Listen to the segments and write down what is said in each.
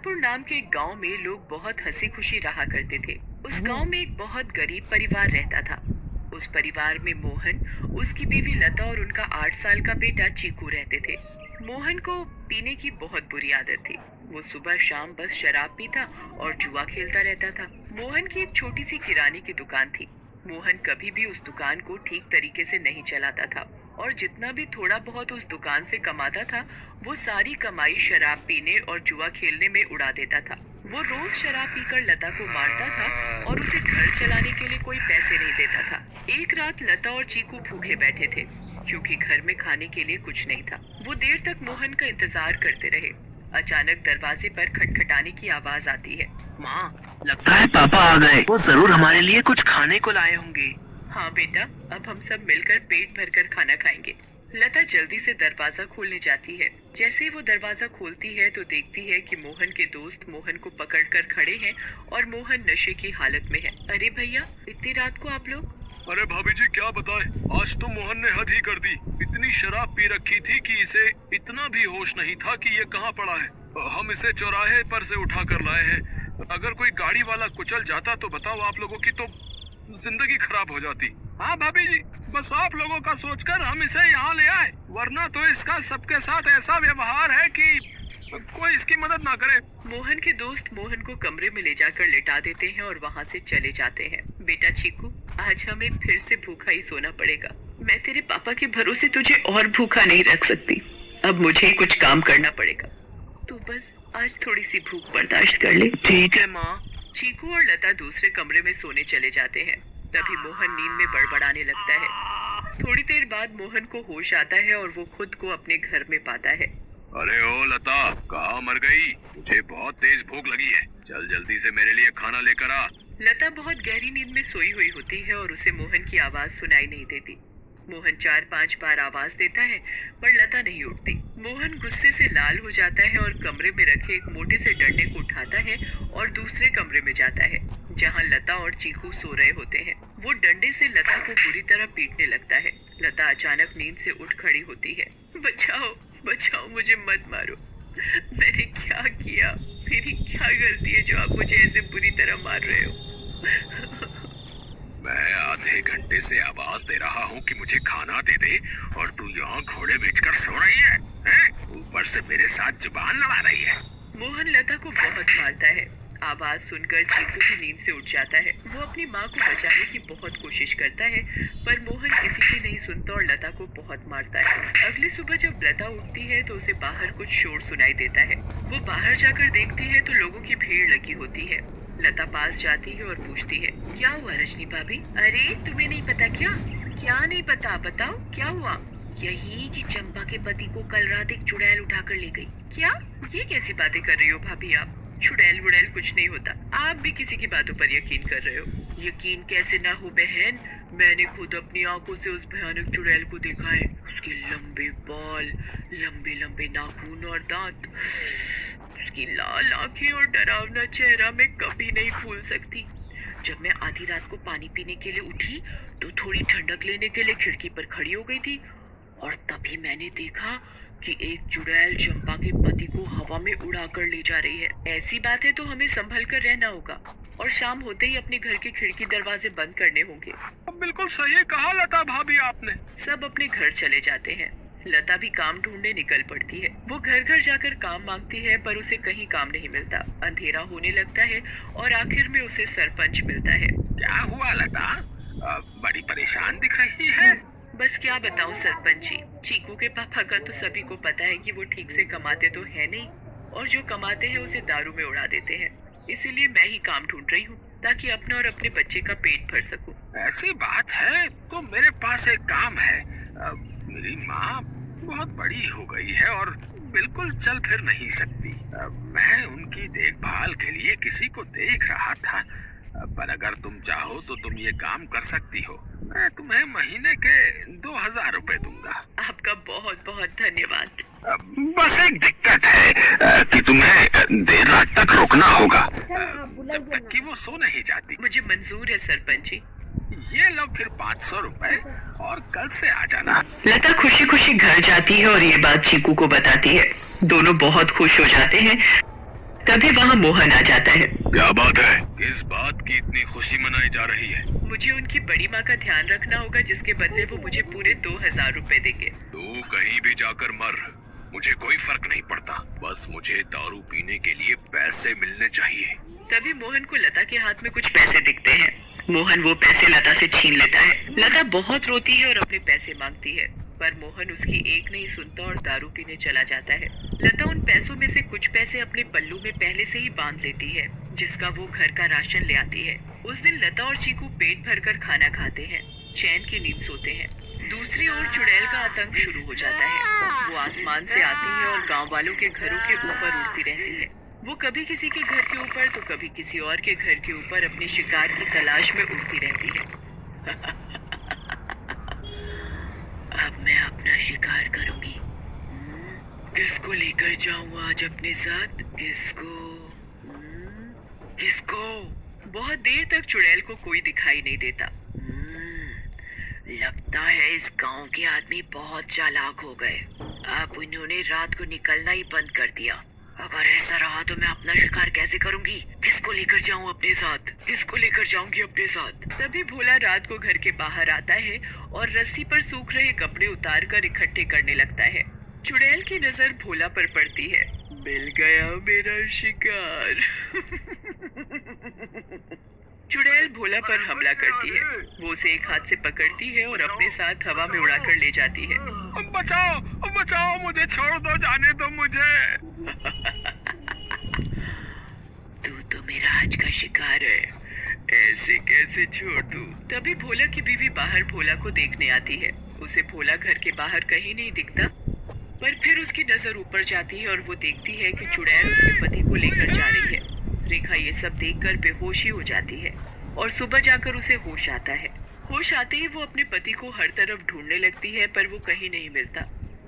रामपुर नाम के एक गांव में लोग बहुत हंसी खुशी रहा करते थे। उस गांव में एक बहुत गरीब परिवार रहता था। उस परिवार में मोहन, उसकी बीवी लता और उनका 8 साल का बेटा चीकू रहते थे। मोहन को पीने की बहुत बुरी आदत थी। वो सुबह शाम बस शराब पीता और जुआ खेलता रहता था। मोहन की एक छोटी सी किराने की दुकान थी। मोहन कभी भी उस दुकान को ठीक तरीके से नहीं चलाता था और जितना भी थोड़ा बहुत उस दुकान से कमाता था वो सारी कमाई शराब पीने और जुआ खेलने में उड़ा देता था। वो रोज शराब पीकर लता को मारता था और उसे घर चलाने के लिए कोई पैसे नहीं देता था। एक रात लता और चीकू भूखे बैठे थे क्योंकि घर में खाने के लिए कुछ नहीं था। वो देर तक मोहन का इंतजार करते रहे। अचानक दरवाजे पर खटखटाने की आवाज आती है। माँ, लगता है पापा आ गए। वो जरूर हमारे लिए कुछ खाने को लाए होंगे। हाँ बेटा, अब हम सब मिलकर पेट भरकर खाना खाएंगे। लता जल्दी से दरवाजा खोलने जाती है। जैसे ही वो दरवाजा खोलती है तो देखती है कि मोहन के दोस्त मोहन को पकड़कर खड़े हैं और मोहन नशे की हालत में है। अरे भैया, इतनी रात को आप लोग? अरे भाभी जी, क्या बताएं, आज तो मोहन ने हद ही कर दी। इतनी शराब पी रखी थी कि इसे इतना भी होश नहीं था कि ये कहाँ पड़ा है। हम इसे चौराहे पर से उठा कर लाए हैं। अगर कोई गाड़ी वाला कुचल जाता तो बताओ आप लोगों की तो जिंदगी खराब हो जाती। हाँ भाभी जी, बस आप लोगों का सोचकर हम इसे यहाँ ले आए, वरना तो इसका सबके साथ ऐसा व्यवहार है कि कोई इसकी मदद ना करे। मोहन के दोस्त मोहन को कमरे में ले जाकर लेटा देते हैं और वहाँ से चले जाते हैं। बेटा चीकू, आज हमें फिर से भूखा ही सोना पड़ेगा। मैं तेरे पापा के भरोसे तुझे और भूखा नहीं रख सकती। अब मुझे ही कुछ काम करना पड़ेगा। तू बस आज थोड़ी सी भूख बर्दाश्त कर ले। ठीक है माँ। चीकू और लता दूसरे कमरे में सोने चले जाते हैं। तभी मोहन नींद में बड़बड़ाने लगता है। थोड़ी देर बाद मोहन को होश आता है और वो खुद को अपने घर में पाता है। अरे ओ लता, कहाँ मर गई? मुझे बहुत तेज भूख लगी है। चल जल्दी से मेरे लिए खाना लेकर आ। लता बहुत गहरी नींद में सोई हुई होती है और उसे मोहन की आवाज सुनाई नहीं देती। मोहन 4-5 बार आवाज देता है पर लता नहीं उठती। मोहन गुस्से से लाल हो जाता है और कमरे में रखे एक मोटे से डंडे को उठाता है और दूसरे कमरे में जाता है जहां लता और चीकू सो रहे होते हैं। वो डंडे से लता को बुरी तरह पीटने लगता है। लता अचानक नींद से उठ खड़ी होती है। बचाओ बचाओ, मुझे मत मारो। मैंने क्या किया? मेरी क्या गलती है जो आप मुझे ऐसे बुरी तरह मार रहे हो? मैं आधे घंटे से आवाज दे रहा हूँ कि मुझे खाना दे दे और तू यहाँ घोड़े बेचकर सो रही है? ऊपर से मेरे साथ जुबान लड़ा रही है। मोहन लता को बहुत मारता है। आवाज सुनकर चीकू भी नींद से उठ जाता है। वो अपनी माँ को बचाने की बहुत कोशिश करता है पर मोहन किसी की नहीं सुनता और लता को बहुत मारता है। अगली सुबह जब लता उठती है तो उसे बाहर कुछ शोर सुनाई देता है। वो बाहर जाकर देखती है तो लोगों की भीड़ लगी होती है। लता पास जाती है और पूछती है, क्या हुआ रजनी भाभी? अरे तुम्हें नहीं पता क्या? क्या नहीं पता? बताओ क्या हुआ? यही कि चंपा के पति को कल रात एक चुड़ैल उठाकर ले गई। क्या? ये कैसी बातें कर रही हो भाभी आप? चुड़ैल वुड़ैल कुछ नहीं होता। आप भी किसी की बातों पर यकीन कर रहे हो। यकीन कैसे ना हो बहन, मैंने खुद अपनी आंखों से उस भयानक चुड़ैल को देखा है। उसके लंबे बाल, लंबे लंबे नाखून और दांत, उसकी लाल आंखें और डरावना चेहरा मैं कभी नहीं भूल सकती। जब मैं आधी रात को पानी पीने के लिए उठी तो थोड़ी ठंडक लेने के लिए खिड़की पर खड़ी हो गई थी और तभी मैंने देखा कि एक चुड़ैल चंपा के पति को हवा में उड़ाकर ले जा रही है। ऐसी बात है तो हमें संभल कर रहना होगा और शाम होते ही अपने घर के खिड़की दरवाजे बंद करने होंगे। बिल्कुल सही कहा लता भाभी आपने। सब अपने घर चले जाते हैं। लता भी काम ढूंढने निकल पड़ती है। वो घर घर जाकर काम मांगती है पर उसे कहीं काम नहीं मिलता। अंधेरा होने लगता है और आखिर में उसे सरपंच मिलता है। क्या हुआ लता? बड़ी परेशान दिख रही है। बस क्या बताऊं सरपंच जी, चीकू के पापा का तो सभी को पता है कि वो ठीक से कमाते तो है नहीं और जो कमाते हैं उसे दारू में उड़ा देते हैं। इसीलिए मैं ही काम ढूंढ रही हूँ ताकि अपना और अपने बच्चे का पेट भर सकूं। ऐसी बात है तो मेरे पास एक काम है। मेरी माँ बहुत बड़ी हो गई है और बिल्कुल चल फिर नहीं सकती। मैं उनकी देखभाल के लिए किसी को देख रहा था, पर अगर तुम चाहो तो तुम ये काम कर सकती हो। मैं तुम्हें महीने के 2000 रुपए दूंगा। आपका बहुत बहुत धन्यवाद। बस एक दिक्कत है कि तुम्हें देर रात तक रुकना होगा जब तक कि वो सो नहीं जाती। मुझे मंजूर है सरपंच जी। ये लो फिर 500 रुपए और कल से आ जाना। लता खुशी खुशी घर जाती है और ये बात चीकू को बताती है। दोनों बहुत खुश हो जाते हैं। तभी वहाँ मोहन आ जाता है। क्या बात है? किस बात की इतनी खुशी मनाई जा रही है? मुझे उनकी बड़ी माँ का ध्यान रखना होगा, जिसके बदले वो मुझे पूरे 2000 रुपए देंगे। तू कहीं भी जाकर मर, मुझे कोई फर्क नहीं पड़ता। बस मुझे दारू पीने के लिए पैसे मिलने चाहिए। तभी मोहन को लता के हाथ में कुछ पैसे दिखते हैं। मोहन वो पैसे लता से छीन लेता है। लता बहुत रोती है और अपने पैसे मांगती है, पर मोहन उसकी एक नहीं सुनता और दारू पीने चला जाता है। लता उन पैसों में से कुछ पैसे अपने पल्लू में पहले से ही बांध लेती है, जिसका वो घर का राशन ले आती है। उस दिन लता और चीकू पेट भरकर खाना खाते हैं, चैन की नींद सोते हैं। दूसरी ओर चुड़ैल का आतंक शुरू हो जाता है। वो आसमान से आती है और गांव वालों के घरों के ऊपर उड़ती रहती है। वो कभी किसी के घर के ऊपर तो कभी किसी और के घर के ऊपर अपने शिकार की तलाश में उड़ती रहती है। अब मैं अपना शिकार करूंगी। किसको लेकर जाऊं आज अपने साथ? किसको? बहुत देर तक चुड़ैल को कोई दिखाई नहीं देता। लगता है इस गांव के आदमी बहुत चालाक हो गए। अब उन्होंने रात को निकलना ही बंद कर दिया। अगर ऐसा रहा तो मैं अपना शिकार कैसे करूंगी? किसको लेकर जाऊं अपने साथ? किसको लेकर जाऊंगी अपने साथ? तभी भोला रात को घर के बाहर आता है और रस्सी पर सूख रहे कपड़े उतार कर इकट्ठे करने लगता है। चुड़ैल की नजर भोला पर पड़ती है। मिल गया मेरा शिकार। चुड़ैल भोला पर हमला करती है। वो उसे एक हाथ से पकड़ती है और अपने साथ हवा में उड़ाकर ले जाती है। बचाओ, बचाओ, मुझे छोड़ दो, जाने दो मुझे। तू तो मेरा आज का शिकार है, ऐसे कैसे छोड़ दूं? तभी भोला की बीवी बाहर भोला को देखने आती है। उसे भोला घर के बाहर कहीं नहीं दिखता, पर फिर उसकी नजर ऊपर जाती है और वो देखती है कि चुड़ैल उसके पति को लेकर जा रही है। रेखा ये सब देखकर बेहोशी हो जाती है और सुबह जाकर उसे होश आता है। होश आते ही वो अपने पति को हर तरफ ढूंढने लगती है, पर वो कहीं नहीं मिलता।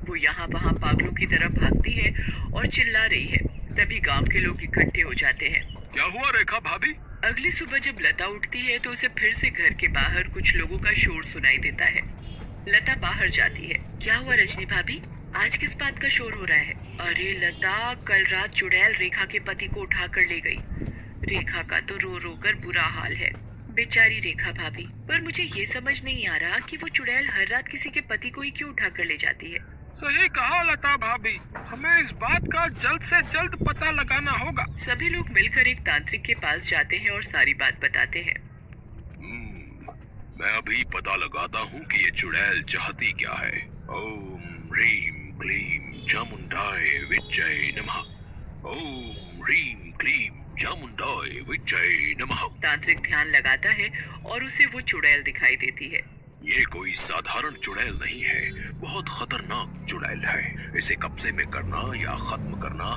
वो यहाँ वहाँ पागलों की तरफ भागती है और चिल्ला रही है। तभी गांव के लोग इकट्ठे हो जाते हैं। क्या हुआ रेखा भाभी? अगली सुबह जब लता उठती है तो उसे फिर से घर के बाहर कुछ लोगों का शोर सुनाई देता है। लता बाहर जाती है। क्या हुआ रजनी भाभी, आज किस बात का शोर हो रहा है? अरे लता, कल रात चुड़ैल रेखा के पति को उठा कर ले गई। रेखा का तो रो रो कर बुरा हाल है। बेचारी रेखा भाभी। पर मुझे ये समझ नहीं आ रहा कि वो चुड़ैल हर रात किसी के पति को ही क्यों उठा कर ले जाती है। सही कहा लता भाभी, हमें इस बात का जल्द से जल्द पता लगाना होगा। सभी लोग मिलकर एक तांत्रिक के पास जाते हैं और सारी बात बताते हैं। मैं अभी पता लगाता हूँ कि ये चुड़ैल चाहती क्या है। ओम ह्रीम क्लीम चामुंडाय विच्चय नमः। ओम ह्रीम क्लीम चामुंडाय विच्चय नमः। तांत्रिक ध्यान लगाता है और उसे वो चुड़ैल दिखाई देती है। ये कोई साधारण चुड़ैल नहीं है, बहुत खतरनाक चुड़ैल है। इसे कब्जे में करना या खत्म करना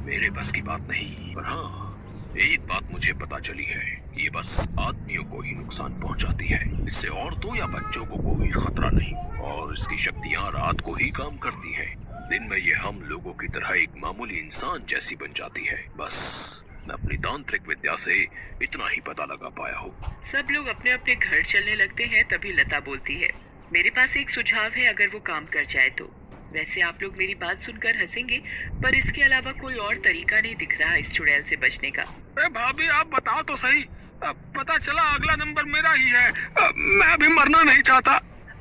मेरे बस की बात नहीं। पर हाँ, एक बात मुझे पता चली है, ये बस आदमियों को ही नुकसान पहुंचाती है। इससे औरतों या बच्चों को कोई खतरा नहीं, और इसकी शक्तियां रात को ही काम करती हैं। दिन में ये हम लोगों की तरह एक मामूली इंसान जैसी बन जाती है। बस मैं अपनी तांत्रिक विद्या से इतना ही पता लगा पाया हूँ। सब लोग अपने अपने घर चलने लगते हैं। तभी लता बोलती है, मेरे पास एक सुझाव है, अगर वो काम कर जाए तो। वैसे आप लोग मेरी बात सुनकर हंसेंगे, पर इसके अलावा कोई और तरीका नहीं दिख रहा इस चुड़ैल से बचने का। भाभी आप बताओ तो सही। पता चला अगला नंबर मेरा ही है। मैं अभी मरना नहीं चाहता।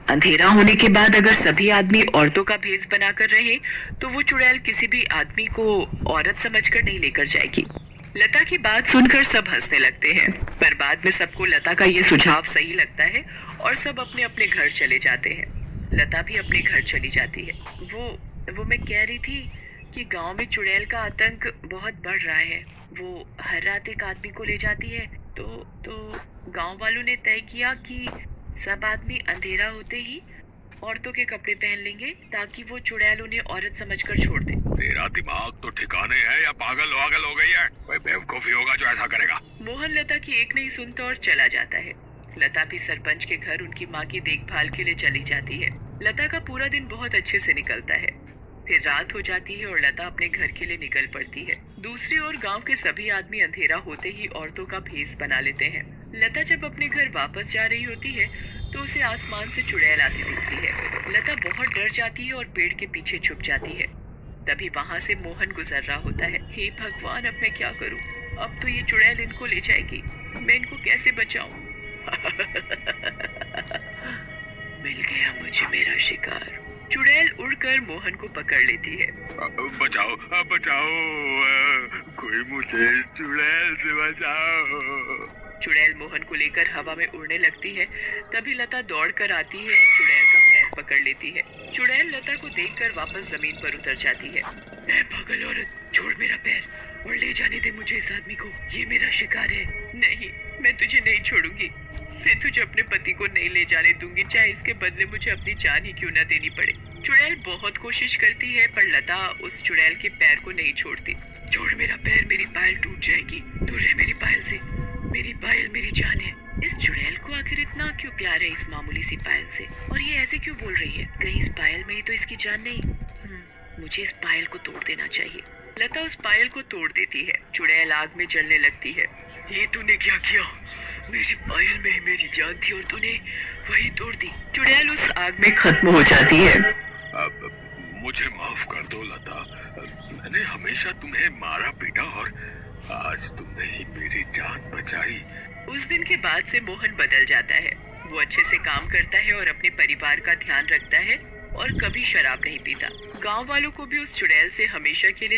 अंधेरा होने के बाद अगर सभी आदमी औरतों का भेष बनाकर रहे तो वो चुड़ैल किसी भी आदमी को औरत समझकर नहीं लेकर जाएगी। लता की बात सुनकर सब हंसने लगते हैं, पर बाद में सबको लता का ये सुझाव सही लगता है और सब अपने अपने घर चले जाते हैं। लता भी अपने घर चली जाती है। वो मैं कह रही थी कि गांव में चुड़ैल का आतंक बहुत बढ़ रहा है। वो हर रात एक आदमी को ले जाती है। तो गांव वालों ने तय किया कि सब आदमी अंधेरा होते ही औरतों के कपड़े पहन लेंगे, ताकि वो चुड़ैल उन्हें औरत समझकर छोड़ दे। तेरा दिमाग तो ठिकाने है या पागल वागल हो गई है? कोई बेवकूफी होगा जो ऐसा करेगा। मोहन लता की एक नहीं सुनता और चला जाता है। लता भी सरपंच के घर उनकी माँ की देखभाल के लिए चली जाती है। लता का पूरा दिन बहुत अच्छे से निकलता है। फिर रात हो जाती है और लता अपने घर के लिए निकल पड़ती है। दूसरी ओर गांव के सभी आदमी अंधेरा होते ही औरतों का भेष बना लेते हैं। लता जब अपने घर वापस जा रही होती है तो उसे आसमान से चुड़ैल आती दिखती है। लता बहुत डर जाती है और पेड़ के पीछे छुप जाती है। तभी वहाँ से मोहन गुजर रहा होता है। हे भगवान, अब मैं क्या करूँ? अब तो ये चुड़ैल इनको ले जाएगी। मैं इनको कैसे बचाऊं? मिल गया मुझे मेरा शिकार। चुड़ैल उड़कर मोहन को पकड़ लेती है। बचाओ, बचाओ, कोई मुझे इस चुड़ैल से बचाओ। चुड़ैल मोहन को लेकर हवा में उड़ने लगती है। तभी लता दौड़कर आती है, चुड़ैल का पैर पकड़ लेती है। चुड़ैल लता को देखकर वापस जमीन पर उतर जाती है। मैं पागल औरत, छोड़ मेरा पैर और ले जाने दे मुझे इस आदमी को। ये मेरा शिकार है। नहीं, मैं तुझे नहीं छोड़ूंगी। मैं तुझे अपने पति को नहीं ले जाने दूंगी, चाहे इसके बदले मुझे अपनी जान ही क्यों न देनी पड़े। चुड़ैल बहुत कोशिश करती है पर लता उस चुड़ैल के पैर को नहीं छोड़ती। छोड़ मेरा पैर, मेरी पायल टूट जाएगी। दूर रह मेरी पायल से। मेरी पायल मेरी जान है। इस चुड़ैल को आखिर इतना क्यों प्यार है इस मामूली सी पायल से? और ये ऐसे क्यों बोल रही है? कहीं इस पायल में ही तो इसकी जान नहीं? मुझे इस पायल को तोड़ देना चाहिए। लता उस पायल को तोड़ देती है। चुड़ैल आग में जलने लगती है। ये तूने क्या किया? मेरी पायल में ही मेरी जान थी और तूने वही तोड़ दी। चुड़ैल उस आग में खत्म हो जाती है। अब मुझे माफ कर दो लता। मैंने हमेशा तुम्हें मारा पीटा और आज तुमने ही मेरी जान बचाई। उस दिन के बाद से मोहन बदल जाता है। वो अच्छे से काम करता है और अपने परिवार का ध्यान रखता है और कभी शराब नहीं पीता। गांव वालों को भी उस चुड़ैल से हमेशा के लिए